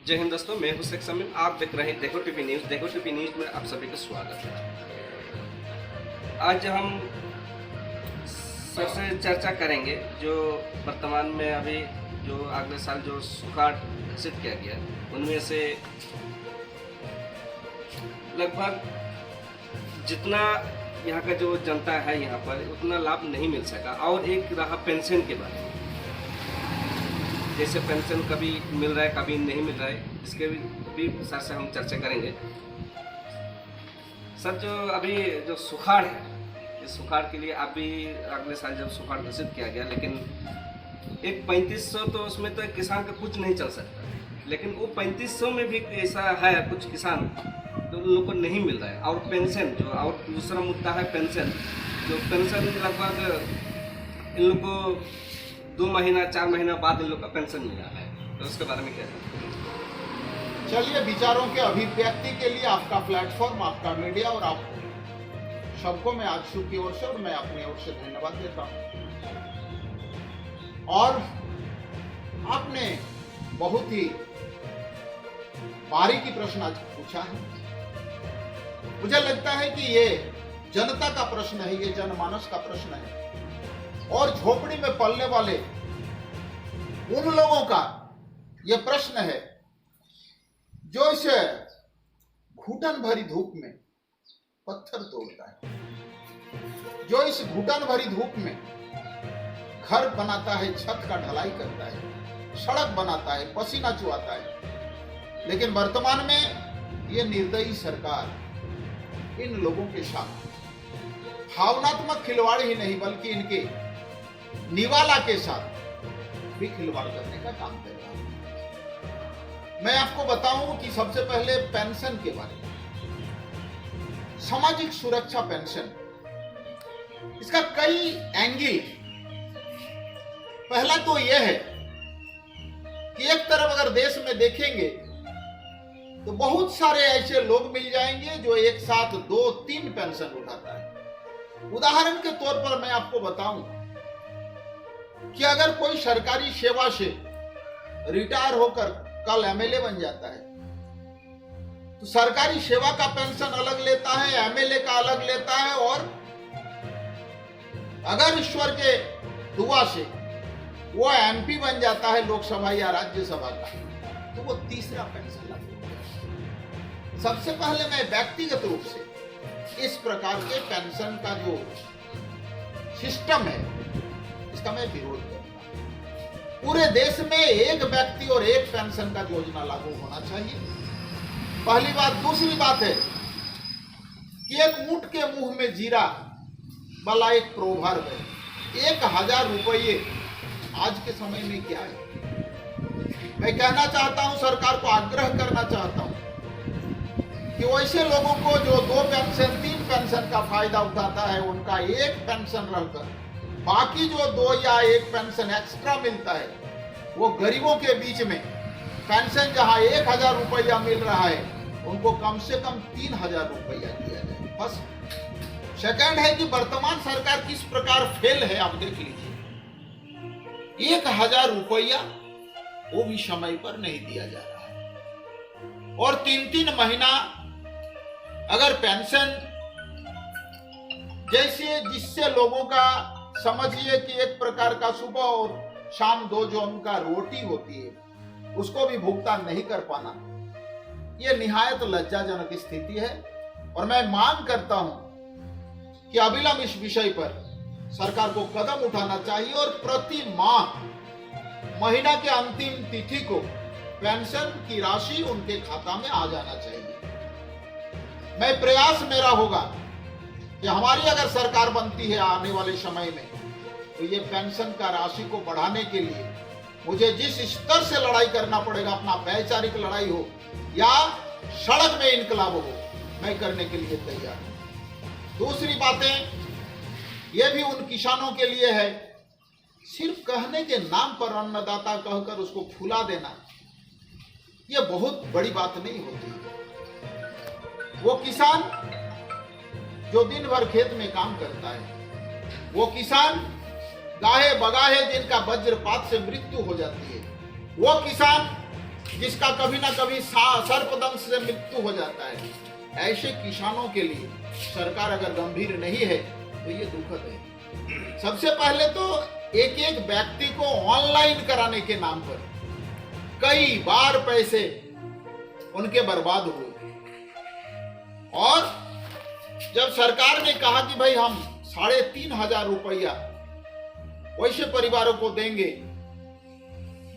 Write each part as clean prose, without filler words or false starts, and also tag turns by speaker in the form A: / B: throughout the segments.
A: जय हिंद दोस्तों, मैं हूं शेख समीम। आप देख रहे हैं देखो टीवी न्यूज़। देखो टीवी न्यूज़ में आप सभी का स्वागत है। आज हम सबसे चर्चा करेंगे जो वर्तमान में अभी जो अगले साल जो सुखाड़ घोषित किया गया, उनमें से लगभग जितना यहाँ का जो जनता है यहाँ पर उतना लाभ नहीं मिल सका। और एक रहा पेंशन के बारे में, जैसे पेंशन कभी मिल रहा है कभी नहीं मिल रहा है, इसके भी सर से हम चर्चा करेंगे। सर, जो अभी जो सुखाड़ है, इस सुखाड़ के लिए अभी अगले साल जब सुखाड़ घोषित किया गया, लेकिन एक 3500 तो उसमें तो किसान का कुछ नहीं चल सकता, लेकिन वो 3500 में भी ऐसा है कुछ किसान तो उन लोगों को नहीं मिल रहा है। और पेंशन जो, और दूसरा मुद्दा है पेंशन, जो पेंशन लगभग इन लोग को 2 महीना 4 महीना बाद इन लोग का पेंशन मिल रहा है, तो उसके बारे में क्या है?
B: चलिए, विचारों के अभिव्यक्ति के लिए आपका प्लेटफॉर्म, आपका मीडिया और आप सबको मैं आजसू की ओर से और मैं अपनी ओर से धन्यवाद देता हूं। और आपने बहुत ही बारीकी प्रश्न आज पूछा है। मुझे लगता है कि ये जनता का प्रश्न है, ये जनमानस का प्रश्न है, और झोपड़ी में पलने वाले उन लोगों का ये प्रश्न है जो इस घुटन भरी धूप में पत्थर तोड़ता है, जो इस घुटन भरी धूप में घर बनाता है, छत का ढलाई करता है, सड़क बनाता है, पसीना चुहाता है। लेकिन वर्तमान में ये निर्दयी सरकार इन लोगों के साथ भावनात्मक खिलवाड़ ही नहीं बल्कि इनके निवाला के साथ भी खिलवाड़ करने का काम कर रहा है। मैं आपको बताऊं कि सबसे पहले पेंशन के बारे में, सामाजिक सुरक्षा पेंशन, इसका कई एंगल। पहला तो यह है कि एक तरफ अगर देश में देखेंगे तो बहुत सारे ऐसे लोग मिल जाएंगे जो एक साथ 2-3 पेंशन उठाता है। उदाहरण के तौर पर मैं आपको बताऊं कि अगर कोई सरकारी सेवा से रिटायर होकर कल एमएलए बन जाता है तो सरकारी सेवा का पेंशन अलग लेता है, एमएलए का अलग लेता है, और अगर ईश्वर के दुआ से वो एमपी बन जाता है लोकसभा या राज्यसभा का, तो वो तीसरा पेंशन लागू होता है। सबसे पहले मैं व्यक्तिगत रूप से इस प्रकार के पेंशन का जो सिस्टम है इसका मैं विरोध करता हूं। पूरे देश में एक व्यक्ति और एक पेंशन का योजना लागू होना चाहिए, पहली बात। दूसरी बात है कि एक ऊंट के मुंह में जीरा वाला एक प्रोवर्ब है, 1000 रुपये आज के समय में क्या है। मैं कहना चाहता हूं, सरकार को आग्रह करना चाहता हूं कि वैसे लोगों को जो 2 पेंशन 3 पेंशन का फायदा उठाता है, उनका एक पेंशन रहकर बाकी जो 2 या 1 पेंशन एक्स्ट्रा मिलता है, वो गरीबों के बीच में पेंशन जहां 1000 रुपया मिल रहा है, उनको कम से कम 3000 रुपया दिया जाए। बस। सेकंड है कि वर्तमान सरकार किस प्रकार फेल है, आप देख लीजिए। 1000 रुपया वो भी समय पर नहीं दिया जा रहा है, और 3-3 महीना अगर पेंशन, जैसे जिससे लोगों का समझिए कि एक प्रकार का सुबह और शाम 2 जो उनका रोटी होती है, उसको भी भुगतान नहीं कर पाना, यह निहायत लज्जाजनक स्थिति है। और मैं मांग करता हूं कि अविलंब इस विषय पर सरकार को कदम उठाना चाहिए और प्रति माह महीना के अंतिम तिथि को पेंशन की राशि उनके खाता में आ जाना चाहिए। मैं प्रयास मेरा होगा कि हमारी अगर सरकार बनती है आने वाले समय में, तो ये पेंशन का राशि को बढ़ाने के लिए मुझे जिस स्तर से लड़ाई करना पड़ेगा, अपना वैचारिक लड़ाई हो या सड़क में इनकलाब हो, मैं करने के लिए तैयार हूं। दूसरी बातें ये भी उन किसानों के लिए है, सिर्फ कहने के नाम पर अन्नदाता कहकर उसको फुला देना, यह बहुत बड़ी बात नहीं होती। वो किसान जो दिन भर खेत में काम करता है, वो किसान गाहे बगाहे जिनका वज्रपात से मृत्यु हो जाती है, वो किसान जिसका कभी ना कभी सर्पदंश से मृत्यु हो जाता है, ऐसे किसानों के लिए सरकार अगर गंभीर नहीं है तो ये दुखद है। सबसे पहले तो एक एक व्यक्ति को ऑनलाइन कराने के नाम पर कई बार पैसे उनके बर्बाद हुए, और जब सरकार ने कहा कि भाई हम 3,500 रुपया वैसे परिवारों को देंगे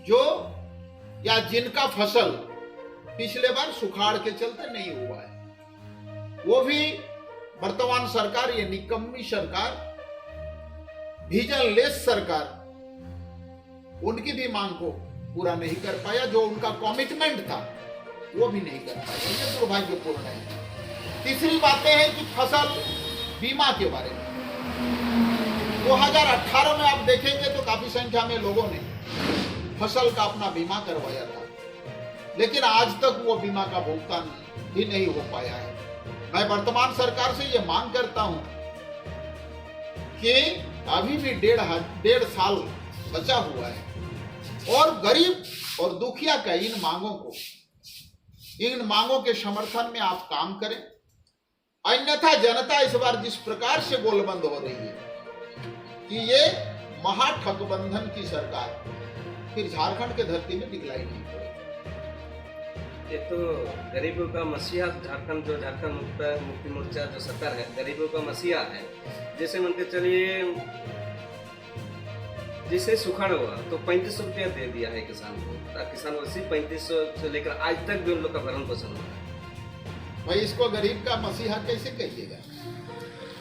B: जो या जिनका फसल पिछले बार सुखाड़ के चलते नहीं हुआ है, वो भी वर्तमान सरकार, ये निकम्मी सरकार, विजनलेस सरकार, उनकी भी मांग को पूरा नहीं कर पाया। जो उनका कमिटमेंट था वो भी नहीं कर पाया। ये दुर्भाग्यपूर्ण है। तीसरी बातें हैं कि फसल बीमा के बारे में 2018 में आप देखेंगे तो काफी संख्या में लोगों ने फसल का अपना बीमा करवाया था, लेकिन आज तक वो बीमा का भुगतान भी नहीं हो पाया है। मैं वर्तमान सरकार से ये मांग करता हूं कि अभी भी 1.5 साल बचा हुआ है और गरीब और दुखिया का इन मांगों के समर्थन में आप काम करें, अन्यथा जनता इस बार जिस प्रकार से गोलबंद हो रही है कि ये महाठगबंधन की सरकार फिर झारखंड के धरती में दिखलाई नहीं पड़ेगी।
A: ये तो गरीबों का मसीहा झारखंड, जो झारखंड मुक्ति मोर्चा जो सरकार है, गरीबों का मसीहा है। जैसे मान के चलिए, जैसे सुखाड़ हुआ तो 3500 रुपया दे दिया है किसान को, किसान उसी 3500 से लेकर आज तक भी उन लोग का भरण पोषण हो रहा है।
B: भाई इसको गरीब का मसीहा कैसे कहिएगा?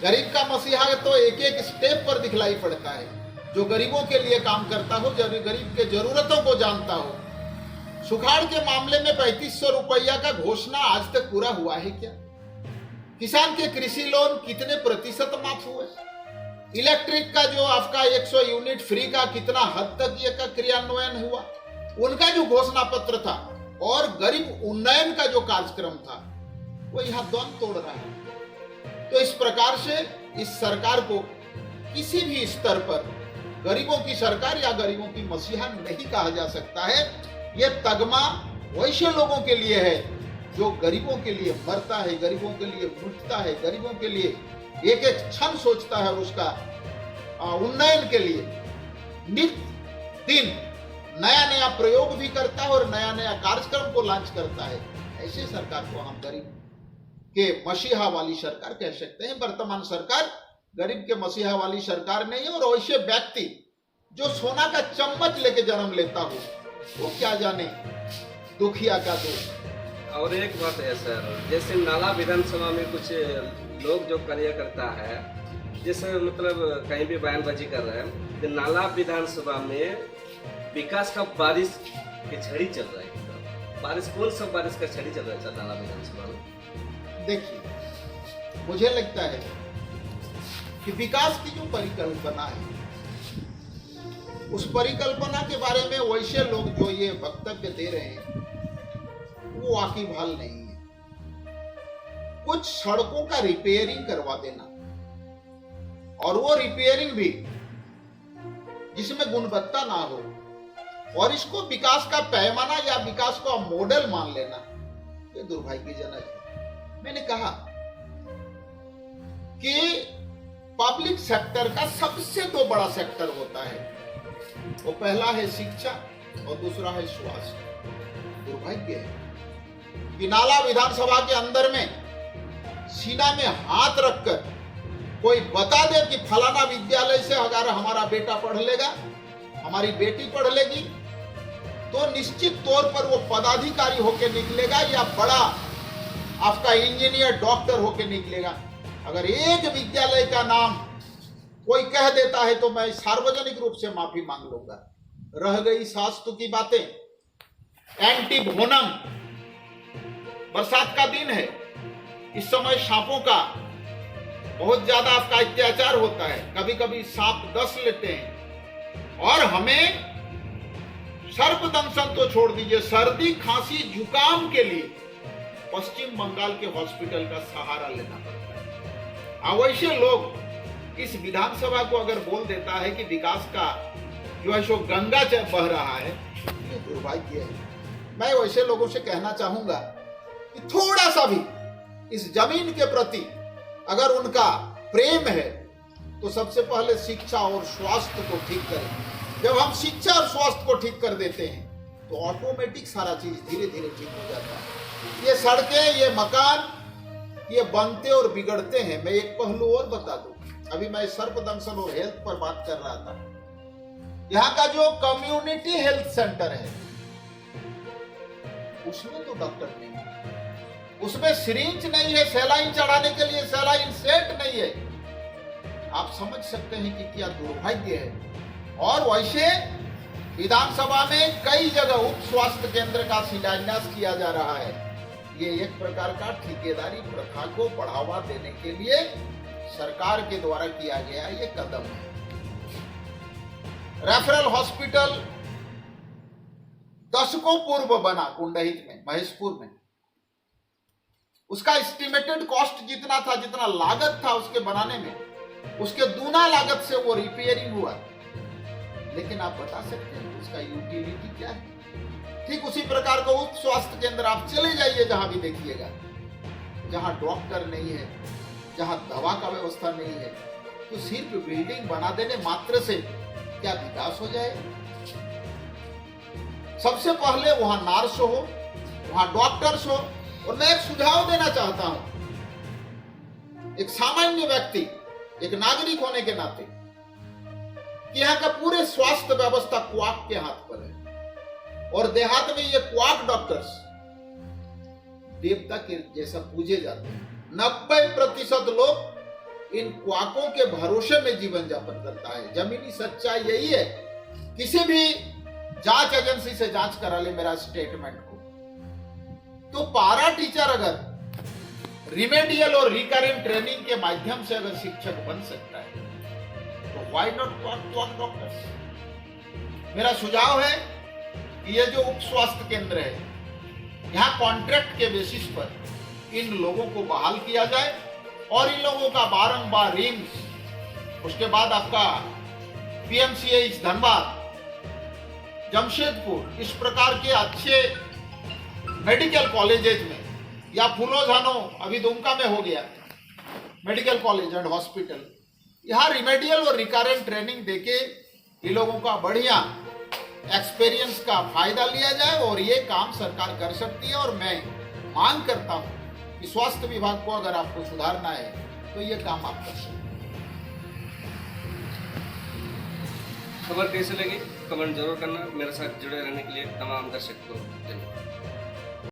B: गरीब का मसीहा तो एक एक स्टेप पर दिखलाई पड़ता है, जो गरीबों के लिए काम करता हो, गरीब के जरूरतों को जानता हो। सुखाड़ के मामले में 3500 रुपया का घोषणा आज तक पूरा हुआ है क्या? किसान के कृषि लोन कितने प्रतिशत माफ हुए? इलेक्ट्रिक का जो आपका 100 यूनिट फ्री का कितना हद तक ये का क्रियान्वयन हुआ? उनका जो घोषणा पत्र था और गरीब उन्नयन का जो कार्यक्रम था वो यहाँ द्वंद तोड़ रहा है। तो इस प्रकार से इस सरकार को किसी भी स्तर पर गरीबों की सरकार या गरीबों की मसीहा नहीं कहा जा सकता है। ये तगमा वैसे लोगों के लिए है जो गरीबों के लिए मरता है, गरीबों के लिए मिटता है, गरीबों के लिए एक एक क्षण सोचता है और उसका उन्नयन के लिए नित्य दिन नया नया प्रयोग भी करता है और नया नया कार्यक्रम को लॉन्च करता है। ऐसे सरकार को हम गरीब के मसीहा वाली सरकार कह सकते हैं। वर्तमान सरकार गरीब के मसीहा वाली सरकार नहीं है, और वैसे व्यक्ति जो सोना का चम्मच लेके जन्म लेता हो वो क्या जाने दुखिया का दुख।
A: और एक बात है सर, जैसे नाला विधानसभा में कुछ लोग जो कार्य करता है, जैसे मतलब कहीं भी बयानबाजी कर रहे हैं कि नाला विधानसभा में विकास का बारिश की छड़ी चल रहा है। बारिश कौन सा बारिश का छड़ी चल रहा है नाला विधानसभा में?
B: देखिए, मुझे लगता है कि विकास की जो परिकल्पना है उस परिकल्पना के बारे में वैसे लोग जो ये वक्तव्य दे रहे हैं वो वाकिबहाल नहीं है। कुछ सड़कों का रिपेयरिंग करवा देना, और वो रिपेयरिंग भी जिसमें गुणवत्ता ना हो, और इसको विकास का पैमाना या विकास का मॉडल मान लेना, ये दुर्भाग्यजनक है। मैंने कहा कि पब्लिक सेक्टर का सबसे दो बड़ा सेक्टर होता है, वो पहला है शिक्षा और दूसरा है स्वास्थ्य। दुर्भाग्य है कि नाला विधानसभा के अंदर में सीना में हाथ रखकर कोई बता दे कि फलाना विद्यालय से अगर हमारा बेटा पढ़ लेगा, हमारी बेटी पढ़ लेगी, तो निश्चित तौर पर वो पदाधिकारी होकर निकलेगा या बड़ा आपका इंजीनियर डॉक्टर होकर निकलेगा। अगर एक विद्यालय का नाम कोई कह देता है तो मैं सार्वजनिक रूप से माफी मांग लूंगा। रह गई शास्त्र की बातें, एंटी भोनम, बरसात का दिन है, इस समय सांपों का बहुत ज्यादा आपका अत्याचार होता है। कभी कभी सांप डस लेते हैं, और हमें सर्पदंशन तो छोड़ दीजिए, सर्दी खांसी जुकाम के लिए पश्चिम बंगाल के हॉस्पिटल का सहारा लेना पड़ता है। अवश्य लोग इस विधानसभा को अगर बोल देता है कि विकास का जो है सो गंगा बह रहा है, ये दुर्भाग्य है। मैं वैसे लोगों से कहना चाहूंगा कि थोड़ा सा भी इस जमीन के प्रति अगर उनका प्रेम है तो सबसे पहले शिक्षा और स्वास्थ्य को ठीक करें। जब हम शिक्षा और स्वास्थ्य को ठीक कर देते हैं तो ऑटोमेटिक सारा चीज धीरे धीरे ठीक हो जाता है। ये सड़कें, ये मकान, ये बनते और बिगड़ते हैं। मैं एक पहलू और बता दूं, अभी मैं सर्पदंशन और हेल्थ पर बात कर रहा था। यहाँ का जो कम्युनिटी हेल्थ सेंटर है उसमें तो डॉक्टर नहीं है, उसमें सिरिंज नहीं है, सैलाइन चढ़ाने के लिए सैलाइन सेट नहीं है। आप समझ सकते हैं कि क्या दुर्भाग्य है। और वैसे विधानसभा में कई जगह उप स्वास्थ्य केंद्र का शिलान्यास किया जा रहा है। ये एक प्रकार का ठेकेदारी प्रथा को बढ़ावा देने के लिए सरकार के द्वारा किया गया ये कदम है। रेफरल हॉस्पिटल दशकों पूर्व बना कुंडहित में, महेशपुर में। उसका एस्टिमेटेड कॉस्ट जितना था, जितना लागत था उसके बनाने में, उसके दूना लागत से वो रिपेयरिंग हुआ। लेकिन आप बता सकते हैं उसका यूटिलिटी क्या है? ठीक उसी प्रकार का उप स्वास्थ्य केंद्र आप चले जाइए, जहां भी देखिएगा, जहां डॉक्टर नहीं है, जहां दवा का व्यवस्था नहीं है, तो सिर्फ बिल्डिंग बना देने मात्र से क्या विकास हो जाएगा? सबसे पहले वहां नर्स हो, वहां डॉक्टर्स हो। और मैं एक सुझाव देना चाहता हूं एक सामान्य व्यक्ति, एक नागरिक होने के नाते, कि यहाँ का पूरे स्वास्थ्य व्यवस्था क्वाक के हाथ पर है। और देहात में ये क्वाक डॉक्टर्स देवता के जैसा पूजे जाते हैं। 90% लोग इन क्वाकों के भरोसे में जीवन यापन करता है। जमीनी सच्चाई यही है। किसी भी जांच एजेंसी से जांच करा ले मेरा स्टेटमेंट को, तो पारा टीचर अगर रिमेडियल और रिकरेंट ट्रेनिंग के माध्यम से अगर शिक्षक बन सकता है तो व्हाई नॉट क्वाक डॉक्टर्स? मेरा सुझाव है कि ये जो उप स्वास्थ्य केंद्र है, यहाँ कॉन्ट्रैक्ट के बेसिस पर इन लोगों को बहाल किया जाए और इन लोगों का बारंबार रिम्स, उसके बाद आपका पीएमसीएच धनबाद, जमशेदपुर, इस प्रकार के अच्छे मेडिकल कॉलेजेस में, या फूलोझानो अभी दुमका में हो गया मेडिकल कॉलेज एंड हॉस्पिटल, यहाँ रिमेडियल और रिकरेंट ट्रेनिंग देके ये लोगों का बढ़िया एक्सपीरियंस का फायदा लिया जाए। और ये काम सरकार कर सकती है। और मैं मांग करता हूं कि स्वास्थ्य विभाग को अगर आपको सुधारना है तो ये काम आप कर सकते हैं।
A: खबर कैसे लगी कमेंट जरूर करना। मेरे साथ जुड़े रहने के लिए तमाम दर्शक को धन्यवाद।